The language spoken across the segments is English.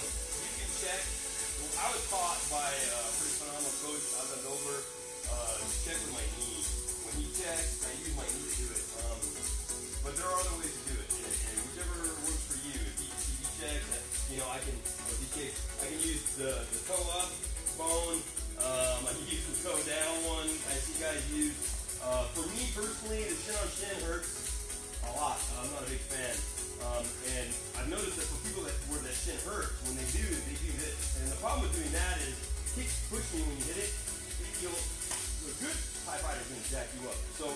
You can check. Well, I was taught by a pretty phenomenal coach out of Dover to check with my knee. When he checks, I use my knee to do it. But there are other ways to do it, and whichever works for you. If he checks, I can. If he kicks, I can use the toe up bone. I can use the toe down one. I see guys use. For me personally, the shin on shin hurts a lot. I'm not a big fan. And I've noticed that for people where that shin hurts, when they do this. And the problem with doing that is it keeps pushing you when you hit it. A good high fighter is going to jack you up. So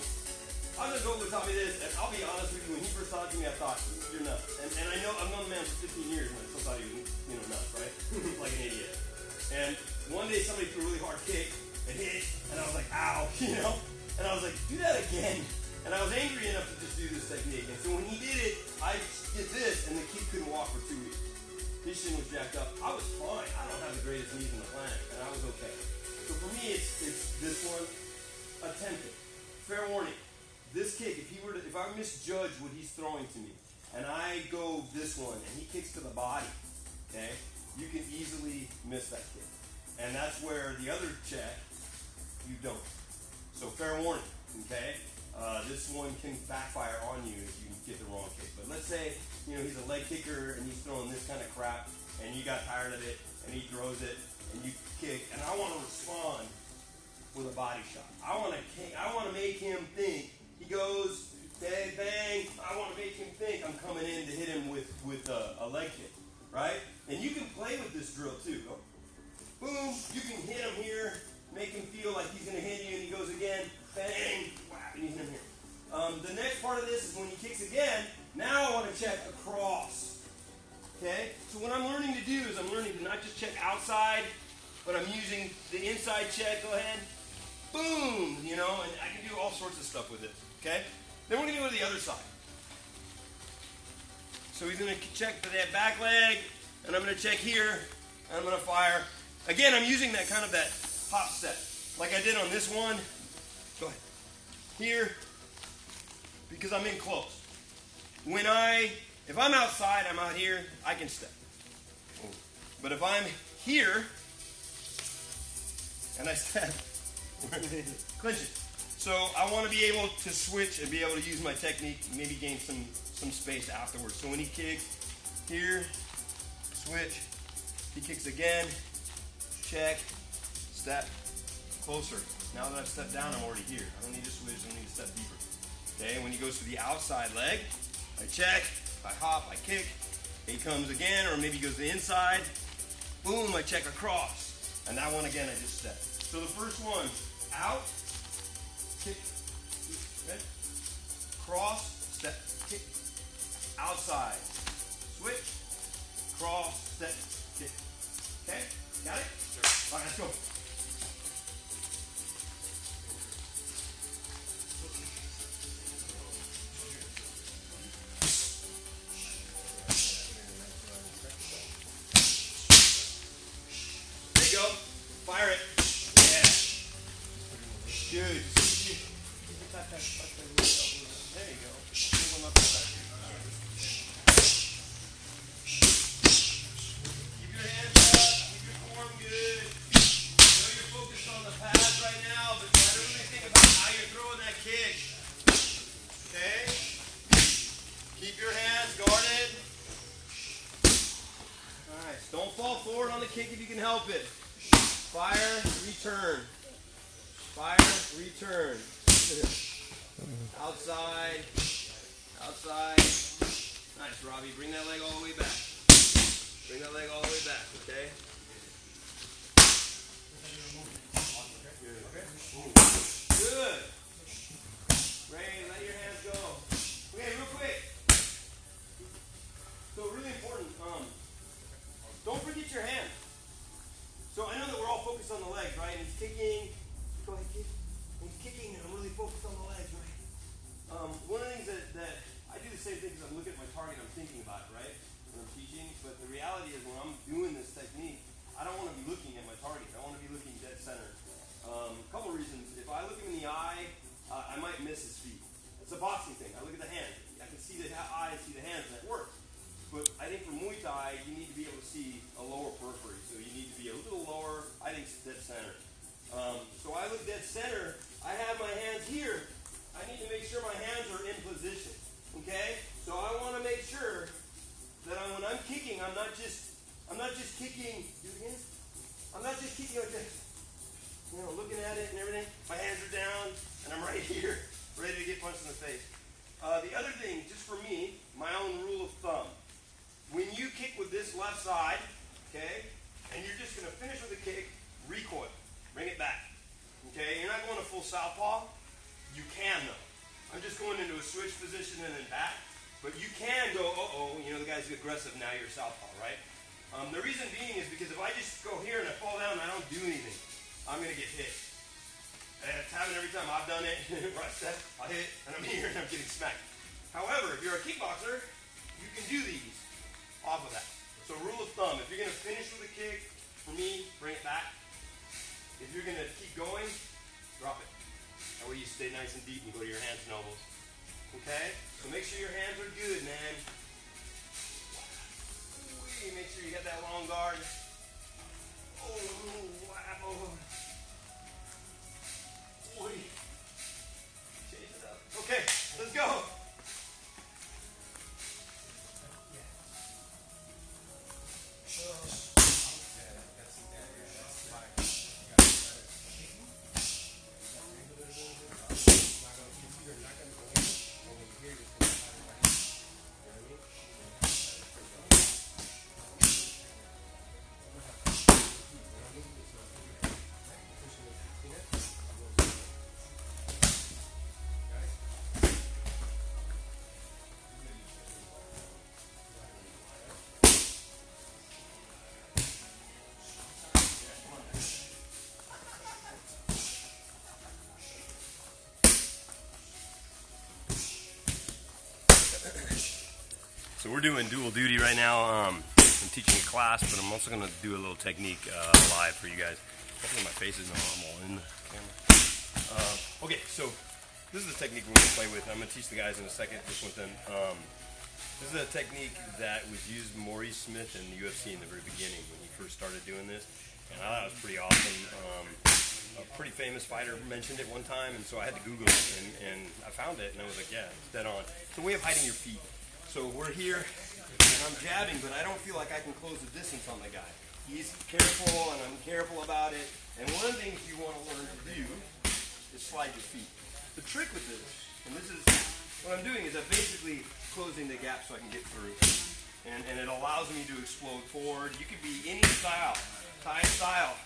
I'm going to go with taught me this, and I'll be honest with you, when he first taught it to me, I thought, you're nuts. And I know I've known the man for 15 years, and I still thought he was nuts, right? Like an idiot. And one day somebody threw a really hard kick and hit, and I was like, ow, And I was like, do that again. And I was angry enough to just do this technique. And so when he did it, I did this, and the kid couldn't walk for 2 weeks. His shin was jacked up. I was fine. I don't have the greatest knees in the planet, and I was okay. So for me, it's this one. Attempt it. Fair warning. This kick, if I misjudge what he's throwing to me, and I go this one, and he kicks to the body, okay, you can easily miss that kick. And that's where the other check, you don't. So fair warning, okay? This one can backfire on you if you get the wrong kick. But let's say, he's a leg kicker and he's throwing this kind of crap, and you got tired of it, and he throws it, and you kick, and I want to respond with a body shot. I want to make him think. He goes, bang, bang. I want to make him think I'm coming in to hit him with a leg kick, right? And you can play with this drill too. Go. Boom. You can hit him here, make him feel like he's going to hit you, and he goes again, bang, whap, and he's in here. The next part of this is when he kicks again. Now I want to check across. Okay? So what I'm learning to do is I'm learning to not just check outside, but I'm using the inside check. Go ahead. Boom, and I can do all sorts of stuff with it, okay? Then we're going to go to the other side. So he's going to check for that back leg, and I'm going to check here, and I'm going to fire. Again, I'm using that kind of that hop step, like I did on this one. Go ahead. Here, because I'm in close. If I'm outside, I'm out here, I can step. But if I'm here, and I step, clinch it. So I want to be able to switch and be able to use my technique, maybe gain some space afterwards. So when he kicks here, switch, he kicks again, check, step, closer. Now that I've stepped down, I'm already here. I don't need to switch, I don't need to step deeper. Okay, when he goes to the outside leg, I check, I hop, I kick, he comes again, or maybe he goes to the inside, boom, I check across. And that one again, I just step. So the first one, out, kick, okay, cross, step, kick, outside, switch, cross, step, kick. Okay, got it? Sure. All right, let's go. There you go. Fire it. Yeah. Good. There you go. Move them up the back. Keep your hands up. Keep your form good. I know you're focused on the pads right now, but you gotta really think about how you're throwing that kick. Okay? Keep your hands guarded. Nice. Don't fall forward on the kick if you can help it. Fire, return. Fire, return. Outside. Outside. Nice, Robbie. Bring that leg all the way back. Bring that leg all the way back, okay? Good. Ray, let your hands go. Okay, real quick. So really important, don't forget your hands. So I know that we're all focused on the legs, right? And he's kicking. Go ahead, kick. He's kicking, and I'm really focused on the legs, right? One of the things that I do the same thing because I'm looking at my target, I'm thinking about it, right? When I'm teaching. But the reality is when I'm doing this technique, I don't want to be looking at my target. I want to be looking dead center. A couple reasons. If I look him in the eye, I might miss his feet. It's a boxing thing. I look at the hand. I can see the eye, see the hands, and that works. but I think for Muay Thai, you need to be able to see a lower periphery. So you need to be a little lower, I think dead center. So I look dead center, I have my hands here. I need to make sure my hands are in position. Okay? So I want to make sure that when I'm kicking, I'm not just kicking, do it again? I'm not just kicking like this. You know, looking at it and everything. My hands are down, and I'm right here, ready to get punched in the face. The other thing, just for me, my own rule of thumb. When you kick with this left side, okay, and you're just going to finish with a kick, recoil. Bring it back. Okay, you're not going to full southpaw. You can, though. I'm just going into a switch position and then back. But you can go, you know, the guy's aggressive, now you're southpaw, right? The reason being is because if I just go here and I fall down and I don't do anything, I'm going to get hit. And it's happened every time I've done it. Where I step, I hit, and I'm here and I'm getting smacked. However, if you're a kickboxer, you can do these off of that. So rule of thumb, if you're going to finish with a kick, for me, bring it back. If you're going to keep going, drop it. That way you stay nice and deep and go to your hands and elbows. Okay? So make sure your hands are good, man. Make sure you got that long guard. Oh, wow. Boy. Change it up. Okay, let's go. So we're doing dual duty right now. I'm teaching a class, but I'm also going to do a little technique live for you guys. Hopefully my face is normal in the camera. Okay, so this is the technique we're going to play with. I'm going to teach the guys in a second just with them. This is a technique that was used by Maurice Smith in the UFC in the very beginning when he first started doing this. And I thought it was pretty awesome. A pretty famous fighter mentioned it one time, and so I had to Google it, and I found it, and I was like, yeah, it's dead on. It's a way of hiding your feet. So we're here, and I'm jabbing, but I don't feel like I can close the distance on the guy. He's careful, and I'm careful about it. And one of the things you want to learn to do is slide your feet. The trick with this, and this is what I'm doing, is I'm basically closing the gap so I can get through. And it allows me to explode forward. You could be any style, Thai style,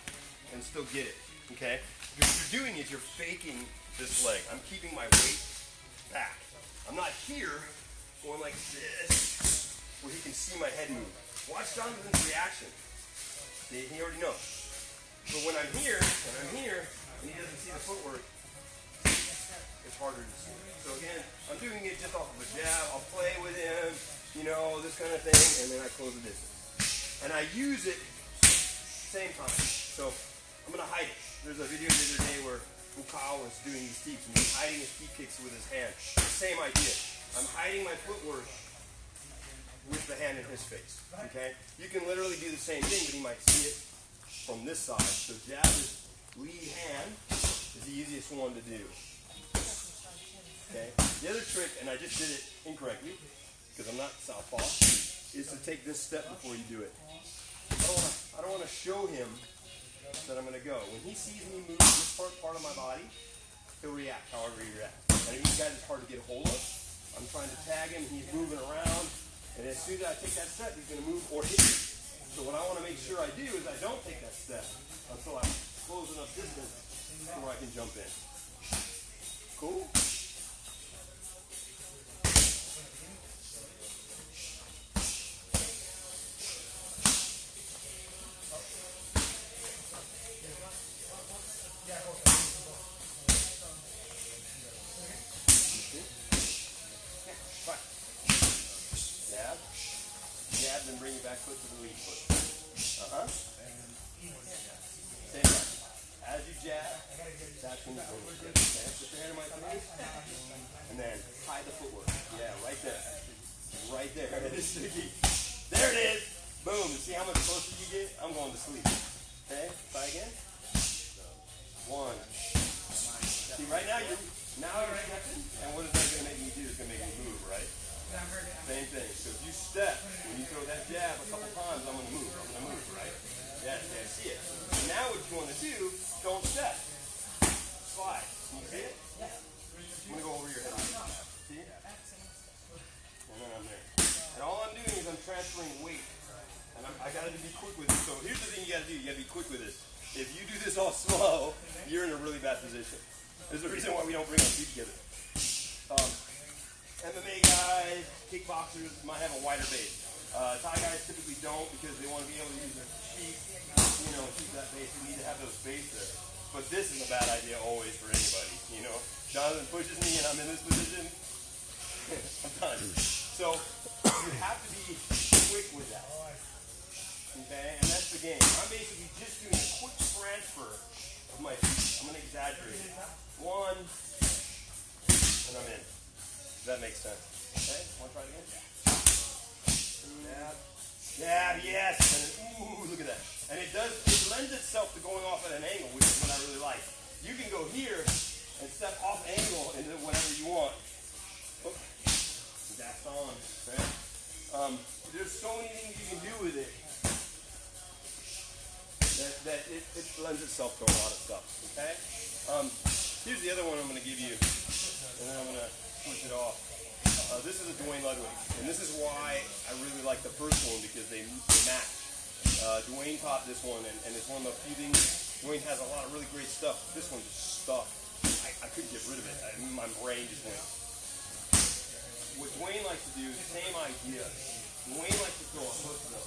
and still get it, okay? What you're doing is you're faking this leg. I'm keeping my weight back. I'm not here going like this, where he can see my head move. Watch Jonathan's reaction. He already knows. But when I'm here, and he doesn't see the footwork, it's harder to see. So again, I'm doing it just off of a jab. I'll play with him, you know, this kind of thing, and then I close the distance. And I use it same time. So I'm going to hide it. There's a video the other day where Bukao was doing these teeps, and he's hiding his teep kicks with his hand. Same idea. I'm hiding my footwork with the hand in his face, okay? You can literally do the same thing, but he might see it from this side. So jab is lead hand is the easiest one to do, okay? The other trick, and I just did it incorrectly, because I'm not southpaw, is to take this step before you do it. I don't want to show him that I'm going to go. When he sees me move this part of my body, he'll react however he reacts. And these guys is hard to get a hold of. I'm trying to tag him, he's moving around, and as soon as I take that step, he's going to move or hit me. So what I want to make sure I do is I don't take that step until I close enough distance where I can jump in. Cool? Jab, then bring your back foot to the lead foot. Same way. As you jab, that's when you go. Okay, put your hand in my face, and then hide the footwork. Yeah, right there. Right there. It is sticky. There it is. Boom. You see how much closer you get? I'm going to sleep. Okay? Try again. 1. See, right now you're stepping, and what is that going to make me do? It's going to make me move, right? Same thing. So if you step, when you throw that jab a couple times, I'm going to move, right? Yes, I see it. So now what you want to do, don't step. Slide. Can you see it? I'm going to go over your head. See it? And then I'm there. And all I'm doing is I'm transferring weight. And I got to be quick with it. So here's the thing you got to do. You got to be quick with this. If you do this all slow, you're in a really bad position. There's a reason why we don't bring our feet together. MMA guys, kickboxers might have a wider base. Thai guys typically don't because they want to be able to use their feet, keep that base. We need to have those base there. But this is a bad idea always for anybody, Jonathan pushes me and I'm in this position. I'm done. So you have to be quick with that. Okay, and that's the game. I'm basically just doing a quick transfer of my feet. I'm going to exaggerate it. 1, and I'm in. Does that make sense? Okay, want to try it again? Jab, yes. And then, ooh, look at that. And it lends itself to going off at an angle, which is what I really like. You can go here and step off angle into whatever you want. Oh, that's on. Okay? There's so many things you can do with it. That it lends itself to a lot of stuff, okay? Here's the other one I'm going to give you, and then I'm going to switch it off. This is a Dwayne Ludwig, and this is why I really like the first one, because they match. Dwayne taught this one, and it's one of the few things. Dwayne has a lot of really great stuff. This one's just stuff. I couldn't get rid of it. My brain just went. What Dwayne likes to do is the same idea. Dwayne likes to throw a hook though.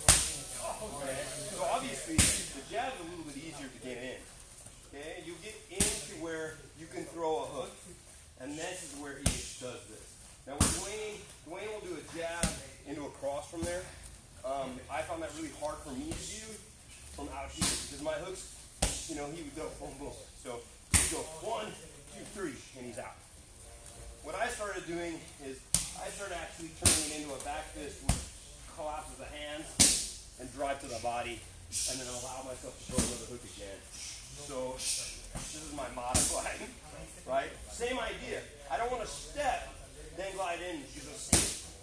Okay? So obviously, the jab is a little bit easier to get in. Okay? You get into where you can throw a hook. And this is where he does this. Now with Dwayne will do a jab into a cross from there. I found that really hard for me to do from out here. Because my hooks, he would go boom, boom. So he would go 1, 2, 3, and he's out. What I started doing is I started actually turning it into a back fist which collapses the hands and drive to the body, and then allow myself to throw another hook again. So this is my motto line, right? Same idea. I don't want to step, then glide in.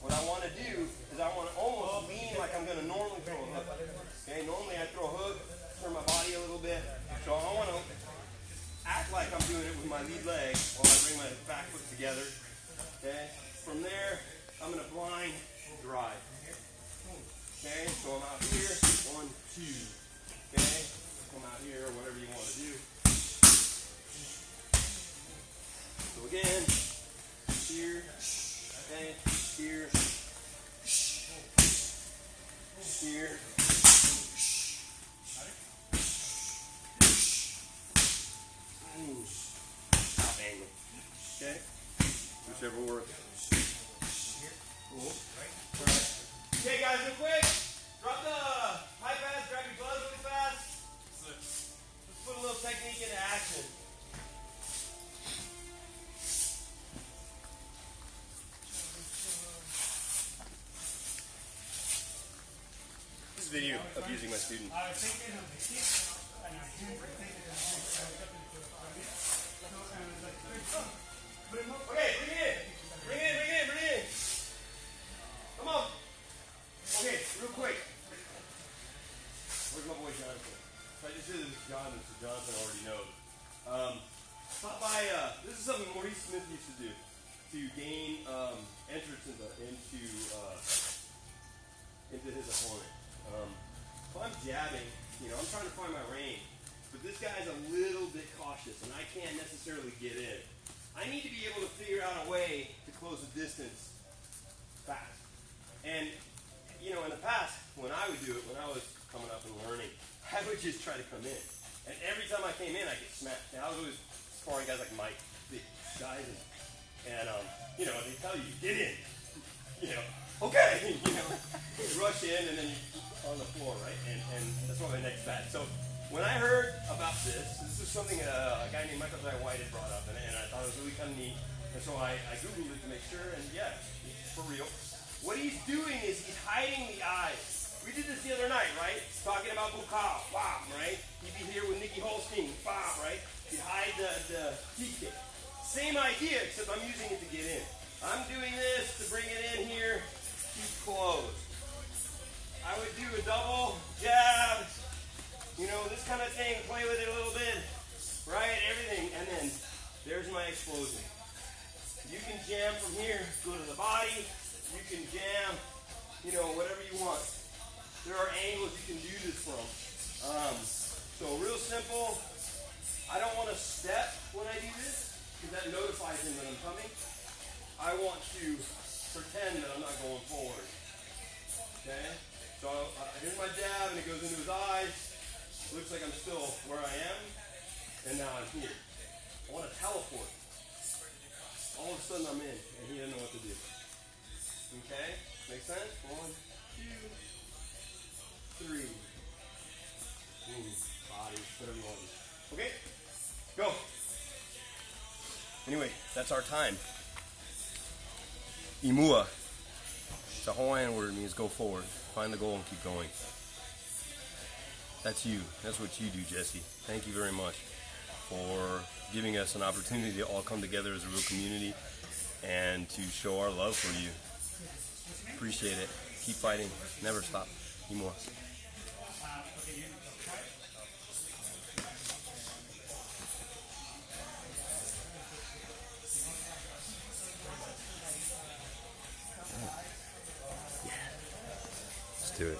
What I want to do is I want to almost lean like I'm going to normally throw a hook. Okay, normally I throw a hook, turn my body a little bit. So I want to act like I'm doing it with my lead leg while I bring my back foot together. Okay, from there I'm going to blind drive. Okay, so I'm out here, 1, 2. Okay, come out here, whatever you want to do. So again, here, okay, here, here. Top angle. Okay, whichever works. Cool. All right. Okay, guys, real quick. Drop the high pass, grab your gloves really fast. Let's put a little technique into action. This video of using my student. Okay, bring it in. Bring it in. Come on. Okay, real quick. Where's my boy Jonathan? So I just did this with Jonathan, so Jonathan already knows. Stop by, this is something Maurice Smith used to do to gain entrance into his opponent. If I'm jabbing, I'm trying to find my range, but this guy's a little bit cautious, and I can't necessarily get in. I need to be able to figure out a way to close the distance fast. And in the past, when I would do it, when I was coming up and learning, I would just try to come in. And every time I came in, I get smacked. And I was always sparring guys like Mike, big guys, and they tell you, get in. Okay, you rush in, and then you're on the floor, right? And that's what my next bat. So when I heard about this is something a guy named Michael J. White had brought up, and I thought it was really kind of neat. And so I Googled it to make sure, and yeah, it's for real. What he's doing is he's hiding the eyes. We did this the other night, right? Talking about Bukal, bam, right? He'd be here with Nikki Holstein, bam, right? He'd hide the heat kick. Same idea, except I'm using it to get in. I'm doing this to bring it in here, keep closed. I would do a double jab, you know, this kind of thing, play with it a little bit, right? Everything, and then there's my explosion. You can jam from here, go to the body. You can jam, you know, whatever you want. There are angles you can do this from. So real simple. I don't want to step when I do this because that notifies him that I'm coming. I want to pretend that I'm not going forward. Okay? So here's my jab and it goes into his eyes. Looks like I'm still where I am. And now I'm here. I want to teleport. All of a sudden I'm in and he doesn't know what to do. Okay? Make sense? 1, 2, 3. Body, whatever you want. Okay? Go. Anyway, that's our time. Imua. It's a Hawaiian word. It means go forward. Find the goal and keep going. That's you. That's what you do, Jesse. Thank you very much for giving us an opportunity to all come together as a real community and to show our love for you. Appreciate it. Keep fighting. Never stop. Emoze. Let's do it.